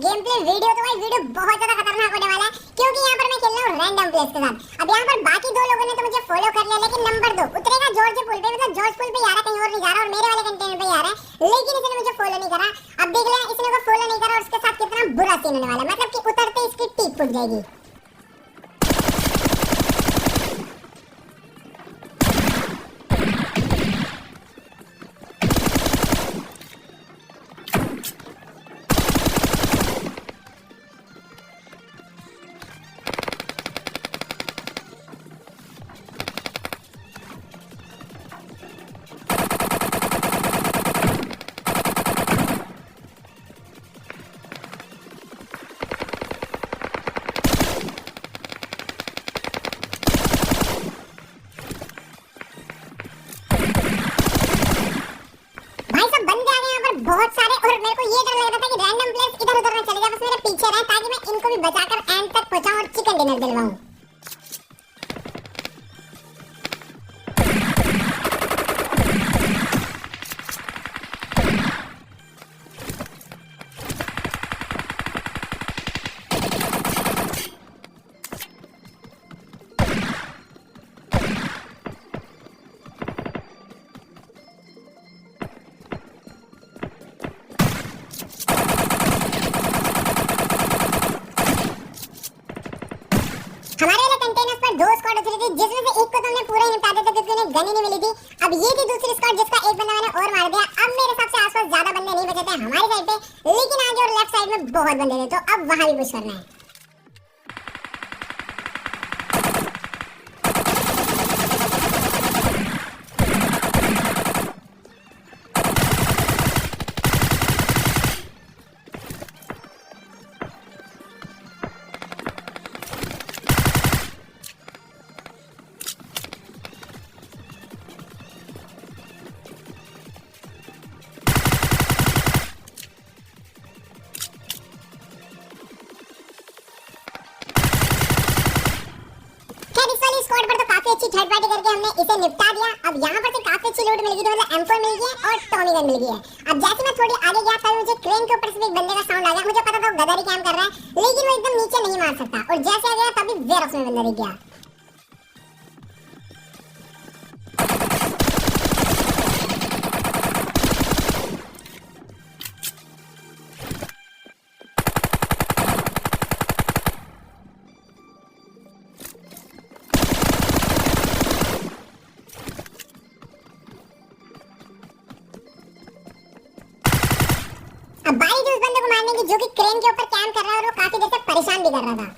Game play video तो भाई video बहुत ज्यादा खतरनाक होने वाला है, क्योंकि यहाँ पर मैं खेल रहा हूँ रैंडम प्लेस के साथ। अब यहाँ पर बाकी दो लोगों ने तो मुझे फॉलो कर लिया, लेकिन नंबर 2 उतरेगा जॉर्ज पुल पे, मतलब जॉर्ज पुल पे आ रहा, कहीं और नहीं जा रहा, और मेरे वाले कंटेनर पे आ रहा है, लेकिन इसने मुझे फॉलो नहीं करा। अब देख लेना इसने को फॉलो नहीं करा और उसके साथ कितना बुरा सीन होने वाला है, मतलब कि उतरते इसकी टीप फूट जाएगी। बहुत सारे, और मेरे को ये डर लग रहा था कि रैंडम प्लेस इधर उधर ना चले जाए, बस मेरे पीछे रहे ताकि मैं इनको भी बचाकर एंड तक पहुंचाऊं और चिकन डिनर दिलवाऊं। हमारे वाले कंटेनर्स पर 2 स्क्वाड उतरी थी, जिसमें से एक को तो हमने पूरा ही निपटा दिया था क्योंकि उन्हें गन ही नहीं मिली थी। अब ये थी दूसरी स्क्वाड जिसका एक बंदा मैंने और मार दिया। अब मेरे हिसाब से आसपास ज्यादा बंदे नहीं बचे थे हमारी साइड पे, लेकिन आगे और लेफ्ट साइड में बहुत बंदे थे, तो अब वहां भी पुश करना है। स्क्वाड पर तो काफी अच्छी थर्ड पार्टी करके हमने इसे निपटा दिया। अब यहाँ पर से काफी अच्छी लूट मिल गई, तो मतलब M4 मिल गई है और टॉमी गन मिल गई है। अब जैसे मैं थोड़ी आगे गया तभी मुझे क्रेन के ऊपर से एक बंदे का साउंड आ गया। मुझे पता था वो गदर ही कैम कर रहा है, लेकिन वो एकदम नीचे नहीं मार सकता, और जैसे आ गया तभी वेयरहाउस में बंदा दिख गया। अब बारी थी उस बंदे को मारने की जो कि क्रेन के ऊपर कैंप कर रहा है, और वो काफी देर से परेशान भी कर रहा था।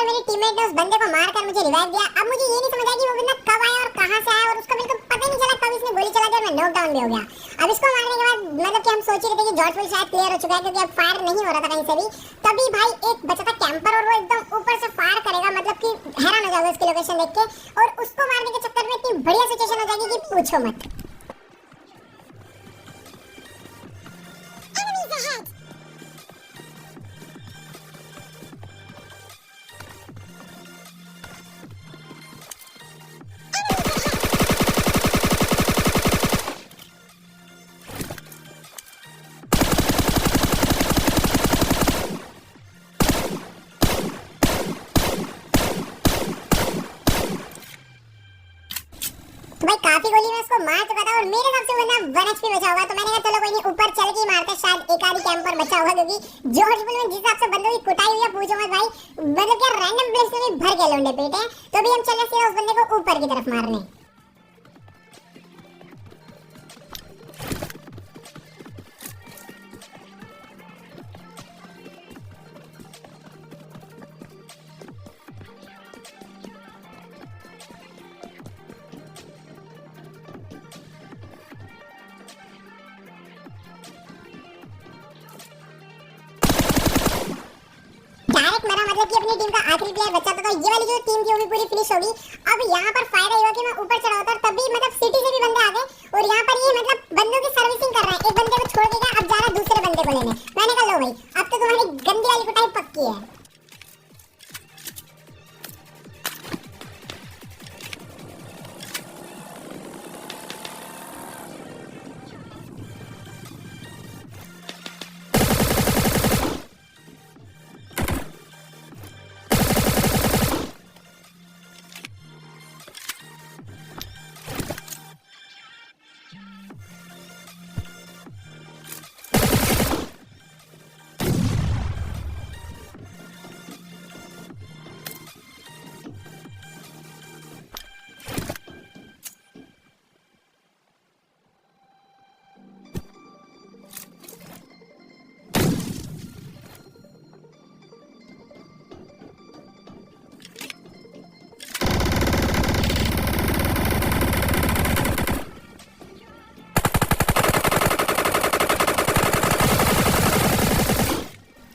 मेरी टीममेट ने उस बंदे को मारकर मुझे रिवाइव दिया। अब मुझे ये नहीं समझ आया कि वो बंदा कब आया और कहां से आया, और उसका बिल्कुल पता ही नहीं चला कब इसने गोली चला दी और मैं नॉकडाउन भी हो गया। अब इसको मारने के बाद मतलब कि हम सोच रहे थे कि जॉर्ज पुल शायद क्लियर हो चुका है, क्योंकि अब फायर नहीं हो रहा था कहीं से भी। तभी भाई एक बचा था कैंपर, और वो एकदम ऊपर से फायर करेगा, मतलब कि हैरान हो जाओगे उसकी लोकेशन देख के, और उसको मारने के चक्कर में इतनी बढ़िया सिचुएशन हो जाएगी कि पूछो मत। भाई काफी गोली में उसको मार चुका था, और मेरे हिसाब से वरना 1 HP बचा होगा, तो मैंने कहा चलो कोई नहीं, ऊपर चल के ही मारते, शायद एक आधी कैंपर बचा होगा, क्योंकि जॉर्ज पुल में जिस हिसाब से बंदों की कुटाई हुई है पूछो मत भाई, मतलब क्या रैंडम प्लेस में भी भर के लोंडे पेट है। तो अभी हम चले सीधा उस बंदे को ऊपर की तरफ मारने। डायरेक्ट मरा मतलब कि अपनी टीम का आखिरी प्लेयर बचा था, तो ये वाली जो टीम थी वो भी पूरी फिनिश होगी। अब यहाँ पर फायदा ये हुआ कि मैं ऊपर चढ़ा होता, तब भी मतलब सिटी से भी बंदे आ गए और यहाँ पर ये मतलब बंदों की सर्विसिंग कर रहा है। एक बंदे को छोड़ देगा, अब जा रहा है दूसरे बंदे को लेने। मैंने कहा लो भाई, अब तो तुम्हारी गंदी वाली कुटाई पक्की है।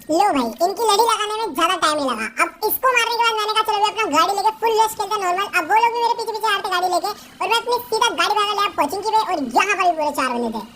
लो भाई, इनकी लड़ी लगाने में ज्यादा टाइम नहीं लगा। अब इसको मारने के बाद मैंने कहा चलो अपना गाड़ी लेके फुल रेस खेलते हैं नॉर्मल। अब वो लोग भी मेरे पीछे पीछे आते गाड़ी लेके और मैं अपनी सीधा गाड़ी भागा लिया कोचिंग की पे, और यहाँ पर भी पूरे 4 बंदे थे।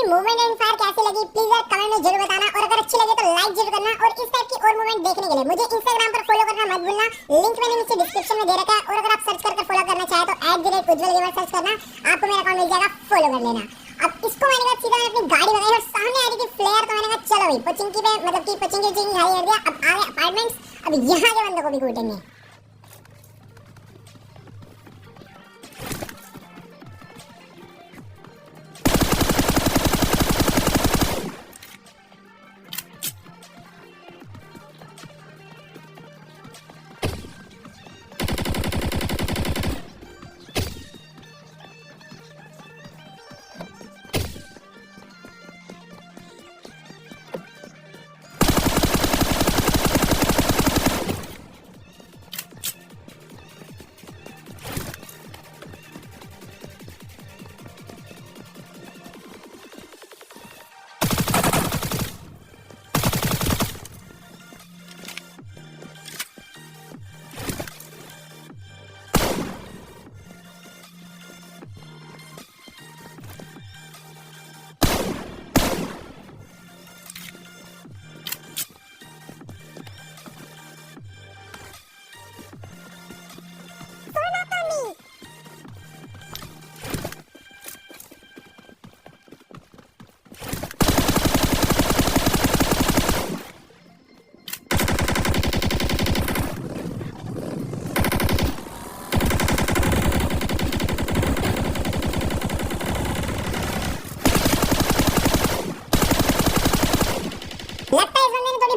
मूवमेंट एंड फायर कैसी लगी प्लीज यार कमेंट में जरूर बताना, और अगर अच्छी लगे तो लाइक जरूर करना। और इस टाइप की और मूवमेंट देखने के लिए मुझे इंस्टाग्राम पर फॉलो करना मत भूलना, लिंक मैंने नीचे डिस्क्रिप्शन में दे रखा है। और अगर आप सर्च करके फॉलो करना चाहे तो @उज्जवल सर्च करना, आपको मेरा अकाउंट मिल जाएगा, फॉलो कर लेना। अब इसको मैंने कहा सीधा अपनी गाड़ी लगाई और सामने आ रही थी फ्लेयर, तो मैंने कहा चलो भाई पचिंकी पे मतलब कि पचिंकी खाली कर दिया। अब आ गए अपार्टमेंट्स, अब यहाँ के बंदों को भी कूटेंगे।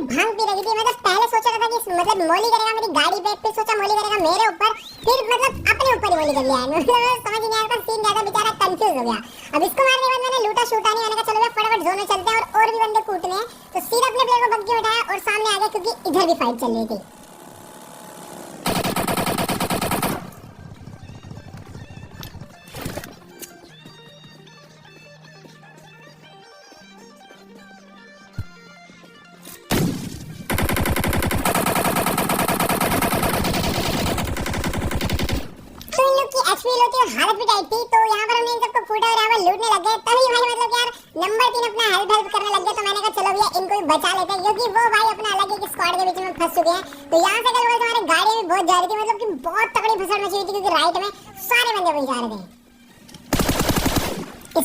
भांग पी रही थी। मतलब पहले सोचा था कि मतलब मोली करेगा मेरी गाड़ी पे, फिर सोचा मोली करेगा मेरे ऊपर, फिर मतलब अपने ऊपर ही मोली कर लिया। मतलब समझ नहीं आया, सीन ज्यादा बेचारा कंफ्यूज हो गया। अब इसको मारने के बाद मैंने लूटा शूटा नहीं, मैंने कहा चलो फटाफट जोन में चलते हैं और भी बंदे कूटने हैं। तो सीधा अपने प्लेयर को बग्गी उठाया और सामने आ गया, क्योंकि इधर भी फाइट चल रही थी। एचपी होती और हालत भी टाइट थी, तो यहाँ पर हमने इन सबको फूटा और यहाँ पर लूटने लग गए। तभी भाई मतलब यार नंबर 3 अपना हेल्प करने लग गया, तो मैंने कहा चलो भैया इनको भी बचा लेते हैं, क्योंकि वो भाई अपना अलग एक स्क्वाड के बीच में फंस चुके हैं। तो यहाँ से कल हमारी गाड़ी भी बहुत जा रही थी, मतलब कि बहुत तगड़ी भसड़ मची हुई थी, क्योंकि राइट में सारे बंदे वहीं जा रहे थे।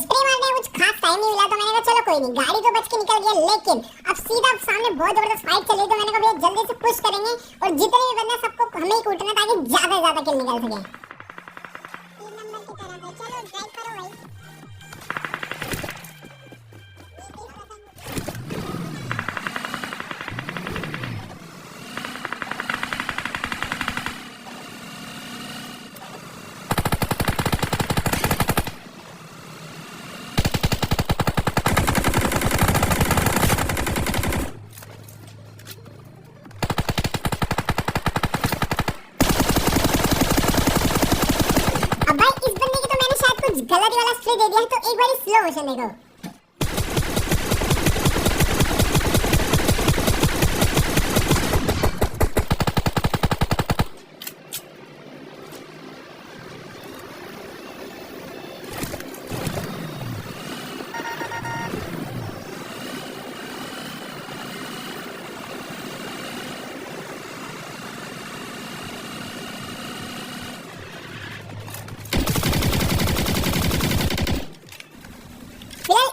स्प्रे मारने में कुछ खास टाइम नहीं मिला, तो मैंने कहा चलो कोई नहीं, गाड़ी तो बच के निकल गया, लेकिन अब सीधा सामने बहुत जबरदस्त फाइट चल रही, तो मैंने कहा भैया जल्दी से पुश करेंगे और जितने भी बंदे सबको हमें ही कूटना, ताकि ज्यादा से ज्यादा किल निकल सके। 3 नंबर की तरफ है, चलो ड्राइव करो भाई। गलत वाला स्प्रे दे दिया, तो एक बार स्लो मोशन देखो।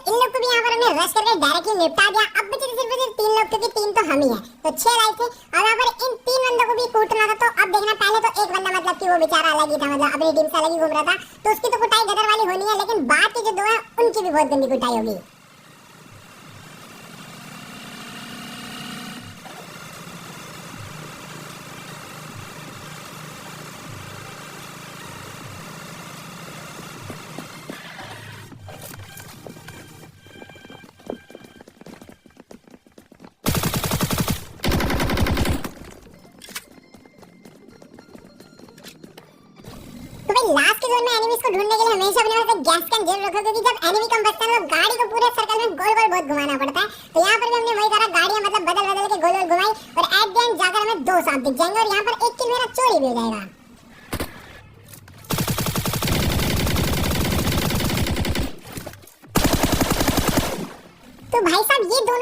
इन लोग को भी यहाँ पर हमने रश करके डायरेक्टली निपटा दिया। अब बचे सिर्फ 3 लोग, क्योंकि 3 तो हम ही हैं, तो 6 लाइफ थे। अब यहाँ पर इन 3 बंदों को भी कूटना था। तो अब देखना, पहले तो एक बंदा मतलब कि वो बेचारा अलग ही था, मतलब अपनी टीम से अलग ही घूम रहा था, तो उसकी तो कुटाई गदर वाली होनी है, लेकिन बाद के जो 2 हैं उनकी भी बहुत गंदी कुटाई होगी। लास्ट के जोन में एनिमीज को ढूंढने के लिए हमेशा अपने पास गैस गन जरूर रखो, क्योंकि जब एनिमी कम बचता है तो गाड़ी को पूरे सर्कल में गोल गोल बहुत घुमाना पड़ता है। तो यहाँ पर भी हमने वही करा, गाड़ियां मतलब बदल बदल के गोल गोल घुमाई, और एट द एंड जाकर हमें 2 सांप दिख जाएंगे, और यहाँ पर एक किल मेरा चोरी भी हो जाएगा। तो भाई साहब ये दोनों